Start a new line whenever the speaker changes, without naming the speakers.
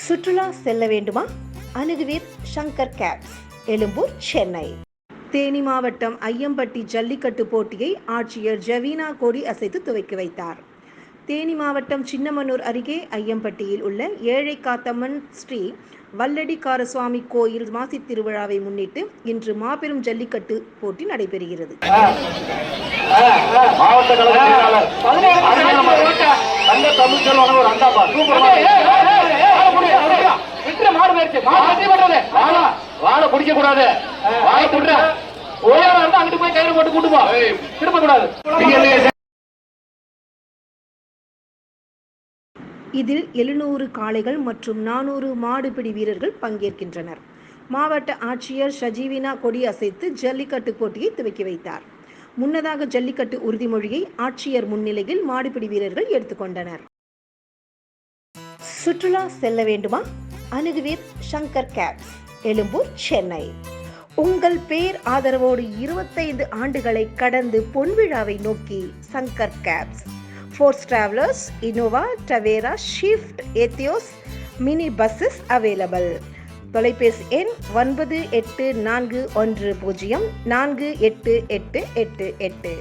சுற்றுலா செல்ல வேண்டுமா? அணுகுவீர் சங்கர் கேப்ஸ், எழும்பூர், சென்னை. தேனி மாவட்டம் ஐயம்பட்டி ஜல்லிக்கட்டு போட்டியை ஆட்சியர் ஜவீனா கொடி அசைத்து துவக்கி வைத்தார். தேனி மாவட்டம் சின்னமனூர் அருகே ஐயம்பட்டியில் உள்ள ஏழை காத்தம்மன் ஸ்ரீ வல்லடிக்காரசுவாமி கோயில் மாசி திருவிழாவை முன்னிட்டு இன்று மாபெரும் ஜல்லிக்கட்டு போட்டி நடைபெறுகிறது. இதில் 700 காளைகள் மற்றும் 400 மாடுபிடி வீரர்கள் பங்கேற்கின்றனர். மாவட்ட ஆட்சியர் ஷஜீவினா கொடி அசைத்து ஜல்லிக்கட்டு போட்டியை துவக்கி வைத்தார். முன்னதாக ஜல்லிக்கட்டு உறுதிமொழியை ஆட்சியர் முன்னிலையில் மாடுபிடி வீரர்கள் எடுத்துக்கொண்டனர். சுற்றுலா செல்ல வேண்டுமா? அணுகுவீர் சங்கர் கேப்ஸ், எழும்பூர், சென்னை. உங்கள் பேர் ஆதரவோடு 25 ஆண்டுகளை கடந்து பொன்விழாவை நோக்கி Shankar cabs, Force Travellers, Innova, Tavera, Swift, Etios, mini buses available. தொலைபேசி எண் 9841048888.